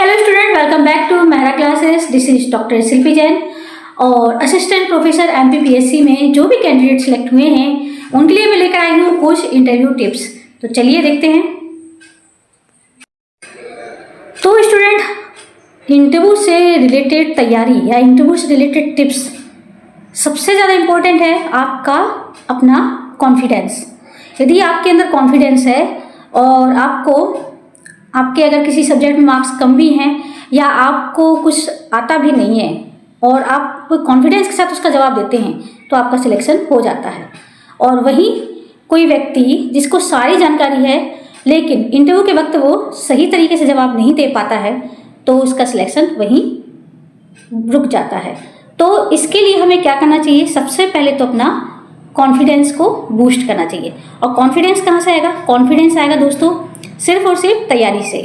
Hello student, welcome back to Mehra classes. This is doctor Shilpi Jain. और assistant professor MPPSC में जो भी कैंडिडेट सिलेक्ट हुए हैं उनके लिए मैं लेकर आई हूँ कुछ इंटरव्यू टिप्स। तो चलिए देखते हैं। तो स्टूडेंट, इंटरव्यू से रिलेटेड तैयारी या इंटरव्यू से रिलेटेड टिप्स, सबसे ज़्यादा इम्पोर्टेंट है आपका अपना कॉन्फिडेंस। यदि आपके अंदर कॉन्फिडेंस है और आपके अगर किसी सब्जेक्ट में मार्क्स कम भी हैं या आपको कुछ आता भी नहीं है और आप कॉन्फिडेंस के साथ उसका जवाब देते हैं तो आपका सिलेक्शन हो जाता है। और वहीं कोई व्यक्ति जिसको सारी जानकारी है लेकिन इंटरव्यू के वक्त वो सही तरीके से जवाब नहीं दे पाता है तो उसका सिलेक्शन वहीं रुक जाता है। तो इसके लिए हमें क्या करना चाहिए? सबसे पहले तो अपना कॉन्फिडेंस को बूस्ट करना चाहिए। और कॉन्फिडेंस कहाँ से आएगा? कॉन्फिडेंस आएगा दोस्तों सिर्फ और सिर्फ तैयारी से।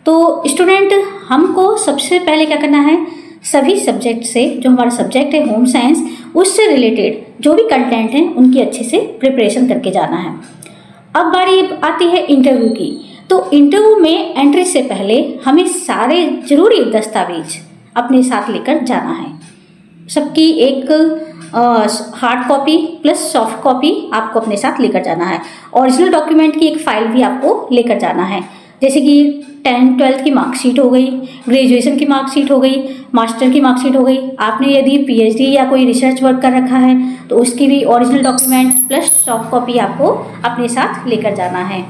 तो स्टूडेंट, हमको सबसे पहले क्या करना है, सभी सब्जेक्ट से, जो हमारा सब्जेक्ट है होम साइंस, उससे रिलेटेड जो भी कंटेंट हैं उनकी अच्छे से प्रिपरेशन करके जाना है। अब बारी आती है इंटरव्यू की। तो इंटरव्यू में एंट्री से पहले हमें सारे जरूरी दस्तावेज अपने साथ लेकर जाना है। सबकी एक hard copy plus soft copy आपको अपने साथ लेकर जाना है। ओरिजिनल डॉक्यूमेंट की एक फाइल भी आपको लेकर जाना है, जैसे कि 10th-12th की मार्कशीट हो गई, ग्रेजुएशन की मार्कशीट हो गई, मास्टर की मार्कशीट हो गई। आपने यदि पीएचडी या कोई रिसर्च वर्क कर रखा है तो उसकी भी original document plus soft copy आपको अपने साथ लेकर जाना है।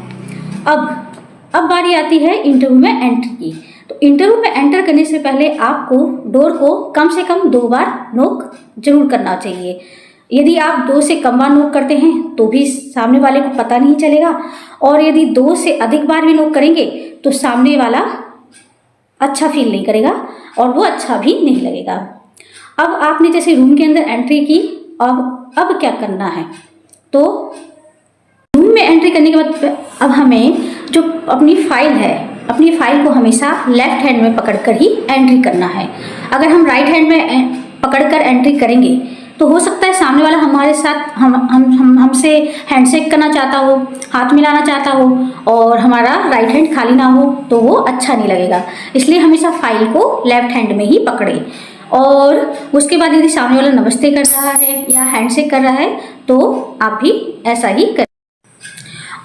अब बारी आती है इंटरव्यू में एंट्री की। तो इंटरव्यू में एंटर करने से पहले आपको डोर को कम से कम 2 बार नॉक जरूर करना चाहिए। यदि आप 2 से कम बार नॉक करते हैं तो भी सामने वाले को पता नहीं चलेगा, और यदि 2 से अधिक बार भी नॉक करेंगे तो सामने वाला अच्छा फील नहीं करेगा और वो अच्छा भी नहीं लगेगा। अब आपने जैसे रूम के अंदर एंट्री की, अब क्या करना है? तो रूम में एंट्री करने के बाद अब हमें जो अपनी फाइल को हमेशा लेफ्ट हैंड में पकड़कर ही एंट्री करना है। अगर हम राइट हैंड में पकड़कर एंट्री करेंगे तो हो सकता है सामने वाला हमारे साथ हमसे हैंडशेक करना चाहता हो, हाथ मिलाना चाहता हो और हमारा राइट हैंड खाली ना हो, तो वो अच्छा नहीं लगेगा। इसलिए हमेशा फाइल को लेफ्ट हैंड में ही पकड़े। और उसके बाद यदि सामने वाला नमस्ते कर रहा है या हैंडशेक कर रहा है तो आप भी ऐसा ही करें।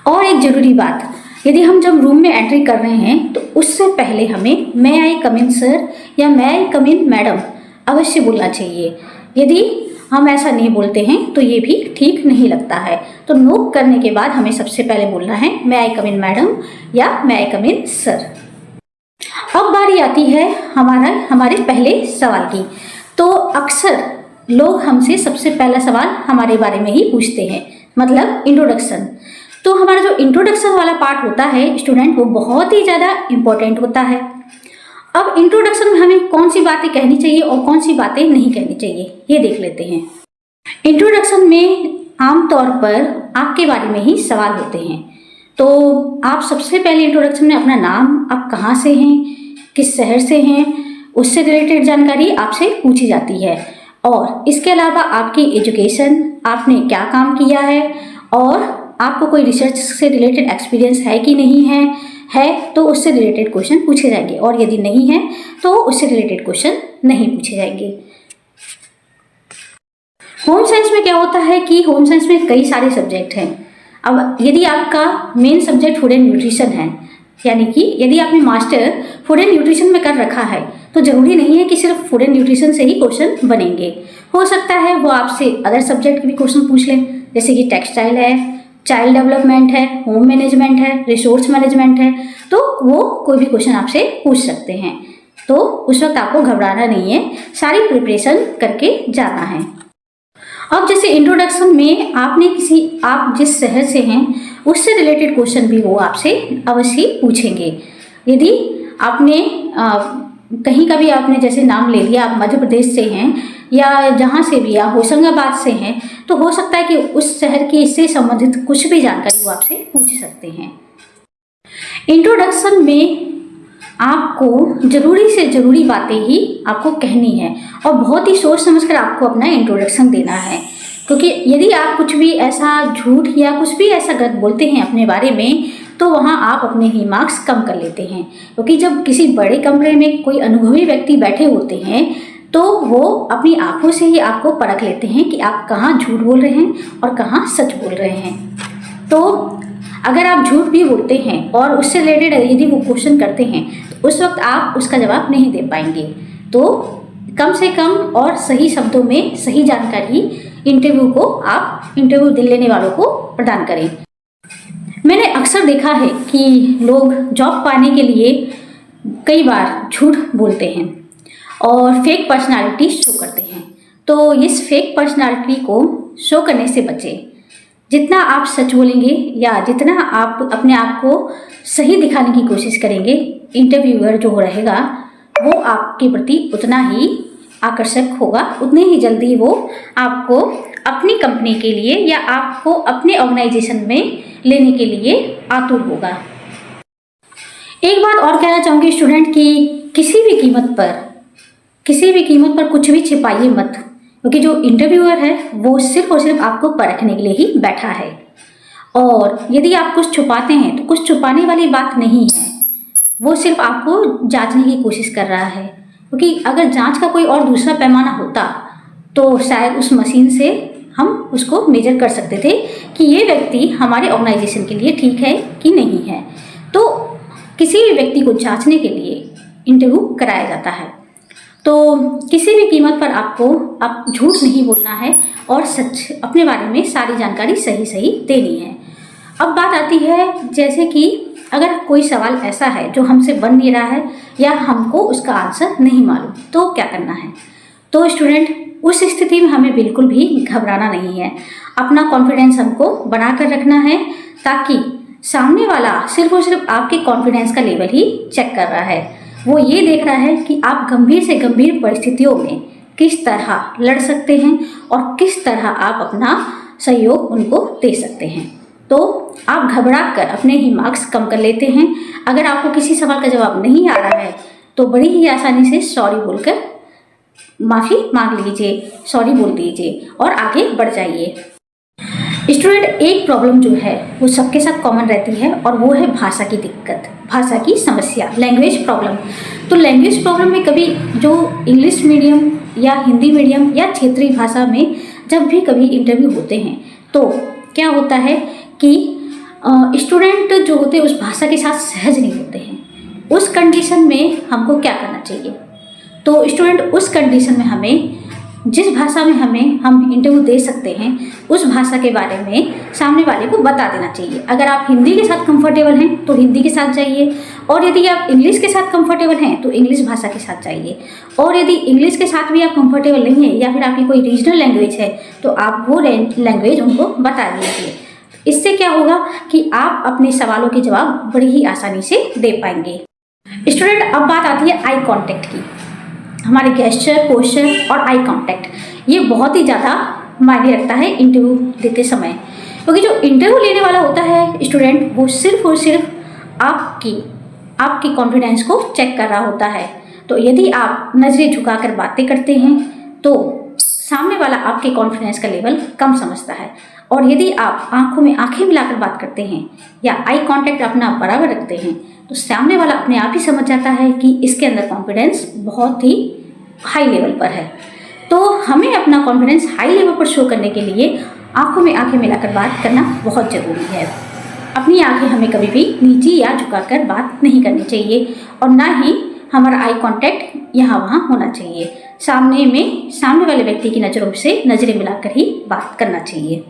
और एक ज़रूरी बात, यदि हम जब रूम में एंट्री कर रहे हैं तो उससे पहले हमें मे आई कम इन सर या मे आई कम इन मैडम अवश्य बोलना चाहिए। यदि हम ऐसा नहीं बोलते हैं तो ये भी ठीक नहीं लगता है। तो नॉक करने के बाद हमें सबसे पहले बोलना है मे आई कम इन मैडम या मे आई कम इन सर। अब बारी आती है हमारे पहले सवाल की। तो अक्सर लोग हमसे सबसे पहला सवाल हमारे बारे में ही पूछते हैं, मतलब इंट्रोडक्शन। तो हमारा जो इंट्रोडक्शन वाला पार्ट होता है स्टूडेंट, वो बहुत ही ज़्यादा इम्पोर्टेंट होता है। अब इंट्रोडक्शन में हमें कौन सी बातें कहनी चाहिए और कौन सी बातें नहीं कहनी चाहिए, ये देख लेते हैं। इंट्रोडक्शन में आमतौर पर आपके बारे में ही सवाल होते हैं। तो आप सबसे पहले इंट्रोडक्शन में अपना नाम, आप कहाँ से हैं, किस शहर से हैं, उससे रिलेटेड जानकारी आपसे पूछी जाती है। और इसके अलावा आपकी एजुकेशन, आपने क्या काम किया है और आपको कोई रिसर्च से रिलेटेड एक्सपीरियंस है कि नहीं है तो उससे रिलेटेड क्वेश्चन पूछे जाएंगे, और यदि नहीं है तो उससे रिलेटेड क्वेश्चन नहीं पूछे जाएंगे। होम साइंस में क्या होता है कि होम साइंस में कई सारे सब्जेक्ट हैं। अब यदि आपका main subject food and nutrition है, यानी कि यदि आपने मास्टर फूड एंड न्यूट्रिशन में कर रखा है तो जरूरी नहीं है कि सिर्फ फूड एंड न्यूट्रिशन से ही क्वेश्चन बनेंगे। हो सकता है वो आपसे अदर सब्जेक्ट के भी क्वेश्चन पूछ लें, जैसे कि टेक्सटाइल है, चाइल्ड डेवलपमेंट है, होम मैनेजमेंट है, रिसोर्स मैनेजमेंट है, तो वो कोई भी क्वेश्चन आपसे पूछ सकते हैं। तो उस वक्त आपको घबराना नहीं है, सारी प्रिपरेशन करके जाना है। अब जैसे इंट्रोडक्शन में आप जिस शहर से हैं उससे रिलेटेड क्वेश्चन भी वो आपसे अवश्य पूछेंगे। यदि आपने कहीं का भी आपने जैसे नाम ले लिया, आप मध्य प्रदेश से हैं या जहाँ से भी, या होशंगाबाद से हैं, तो हो सकता है कि उस शहर की इससे संबंधित कुछ भी जानकारी वो आपसे पूछ सकते हैं। इंट्रोडक्शन में आपको जरूरी से जरूरी बातें ही आपको कहनी है और बहुत ही सोच समझकर आपको अपना इंट्रोडक्शन देना है, क्योंकि यदि आप कुछ भी ऐसा झूठ या कुछ भी ऐसा गलत बोलते हैं अपने बारे में तो वहाँ आप अपने ही मार्क्स कम कर लेते हैं। क्योंकि जब किसी बड़े कमरे में कोई अनुभवी व्यक्ति बैठे होते हैं तो वो अपनी आंखों से ही आपको परख लेते हैं कि आप कहाँ झूठ बोल रहे हैं और कहाँ सच बोल रहे हैं। तो अगर आप झूठ भी बोलते हैं और उससे रिलेटेड यदि वो क्वेश्चन करते हैं तो उस वक्त आप उसका जवाब नहीं दे पाएंगे। तो कम से कम और सही शब्दों में सही जानकारी इंटरव्यू लेने वालों को प्रदान करें। मैंने अक्सर देखा है कि लोग जॉब पाने के लिए कई बार झूठ बोलते हैं और फेक पर्सनालिटी शो करते हैं। तो इस फेक पर्सनालिटी को शो करने से बचें। जितना आप सच बोलेंगे या जितना आप अपने आप को सही दिखाने की कोशिश करेंगे, इंटरव्यूअर जो रहेगा वो आपके प्रति उतना ही आकर्षक होगा, उतने ही जल्दी वो आपको अपनी कंपनी के लिए या आपको अपने ऑर्गेनाइजेशन में लेने के लिए आतुर होगा। एक बात और कहना चाहूँगी स्टूडेंट कि किसी भी कीमत पर कुछ भी छिपाइए मत, क्योंकि जो इंटरव्यूअर है वो सिर्फ और सिर्फ आपको परखने के लिए ही बैठा है। और यदि आप कुछ छुपाते हैं तो कुछ छुपाने वाली बात नहीं है, वो सिर्फ आपको जांचने की कोशिश कर रहा है। क्योंकि अगर जांच का कोई और दूसरा पैमाना होता तो शायद उस मशीन से हम उसको मेजर कर सकते थे कि ये व्यक्ति हमारे ऑर्गेनाइजेशन के लिए ठीक है कि नहीं है। तो किसी भी व्यक्ति को जांचने के लिए इंटरव्यू कराया जाता है। तो किसी भी कीमत पर आप झूठ नहीं बोलना है और सच अपने बारे में सारी जानकारी सही देनी है। अब बात आती है जैसे कि अगर कोई सवाल ऐसा है जो हमसे बन नहीं रहा है या हमको उसका आंसर नहीं मालूम, तो क्या करना है। तो स्टूडेंट, उस स्थिति में हमें बिल्कुल भी घबराना नहीं है। अपना कॉन्फिडेंस हमको बना कर रखना है, ताकि सामने वाला सिर्फ और सिर्फ आपके कॉन्फिडेंस का लेवल ही चेक कर रहा है। वो ये देख रहा है कि आप गंभीर से गंभीर परिस्थितियों में किस तरह लड़ सकते हैं और किस तरह आप अपना सहयोग उनको दे सकते हैं। तो आप घबरा कर अपने ही मार्क्स कम कर लेते हैं। अगर आपको किसी सवाल का जवाब नहीं आ रहा है तो बड़ी ही आसानी से सॉरी बोलकर माफ़ी मांग लीजिए, सॉरी बोल दीजिए और आगे बढ़ जाइए। स्टूडेंट, एक प्रॉब्लम जो है वो सबके साथ कॉमन रहती है और वो है भाषा की दिक्कत, भाषा की समस्या, लैंग्वेज प्रॉब्लम। तो लैंग्वेज प्रॉब्लम में कभी जो इंग्लिश मीडियम या हिंदी मीडियम या क्षेत्रीय भाषा में जब भी कभी इंटरव्यू होते हैं तो क्या होता है कि स्टूडेंट जो होते हैं उस भाषा के साथ सहज नहीं होते हैं। उस कंडीशन में हमको क्या करना चाहिए। तो स्टूडेंट, उस कंडीशन में हमें जिस भाषा में हम इंटरव्यू दे सकते हैं उस भाषा के बारे में सामने वाले को बता देना चाहिए। अगर आप हिंदी के साथ कंफर्टेबल हैं तो हिंदी के साथ जाइए, और यदि आप इंग्लिश के साथ कंफर्टेबल हैं तो इंग्लिश भाषा के साथ जाइए, और यदि इंग्लिश के साथ भी आप कंफर्टेबल नहीं है या फिर आपकी कोई रीजनल लैंग्वेज है तो आप वो लैंग्वेज उनको बता दीजिए। इससे क्या होगा कि आप अपने सवालों के जवाब बड़ी ही आसानी से दे पाएंगे। स्टूडेंट, अब बात आती है आई कॉन्टैक्ट की। हमारे गेस्चर, पोस्चर और आई कांटेक्ट ये बहुत ही ज़्यादा मायने रखता है इंटरव्यू देते समय। क्योंकि जो इंटरव्यू लेने वाला होता है स्टूडेंट, वो सिर्फ और सिर्फ आपकी कॉन्फिडेंस को चेक कर रहा होता है। तो यदि आप नज़रें झुकाकर बातें करते हैं तो सामने वाला आपके कॉन्फिडेंस का लेवल कम समझता है, और यदि आप आंखों में आंखें मिलाकर बात करते हैं या आई कांटेक्ट अपना बराबर रखते हैं तो सामने वाला अपने आप ही समझ जाता है कि इसके अंदर कॉन्फिडेंस बहुत ही हाई लेवल पर है। तो हमें अपना कॉन्फिडेंस हाई लेवल पर शो करने के लिए आंखों में आंखें मिलाकर बात करना बहुत ज़रूरी है। अपनी आंखें हमें कभी भी नीचे या झुकाकर बात नहीं करनी चाहिए, और ना ही हमारा आई कांटेक्ट यहाँ वहाँ होना चाहिए। सामने वाले व्यक्ति की नज़रों से नज़रें मिलाकर ही बात करना चाहिए।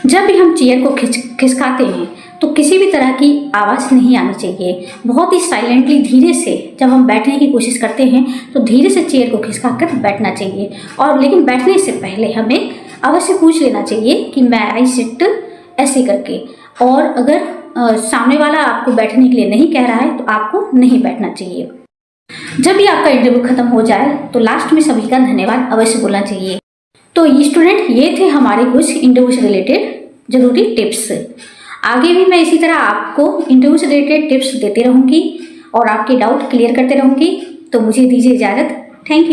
जब भी हम चेयर को खिसकाते हैं तो किसी भी तरह की आवाज़ नहीं आनी चाहिए। बहुत ही साइलेंटली, धीरे से जब हम बैठने की कोशिश करते हैं तो धीरे से चेयर को खिसकाकर बैठना चाहिए। और लेकिन बैठने से पहले हमें अवश्य पूछ लेना चाहिए कि मैं आई सिट, ऐसे करके। और अगर सामने वाला आपको बैठने के लिए नहीं कह रहा है तो आपको नहीं बैठना चाहिए। जब भी आपका इंटरव्यू खत्म हो जाए तो लास्ट में सभी का धन्यवाद अवश्य बोलना चाहिए। तो ये स्टूडेंट, ये थे हमारे कुछ इंटरव्यू से रिलेटेड जरूरी टिप्स। आगे भी मैं इसी तरह आपको इंटरव्यू से रिलेटेड टिप्स देते रहूँगी और आपके डाउट क्लियर करते रहूँगी। तो मुझे दीजिए इजाज़त। Thank you.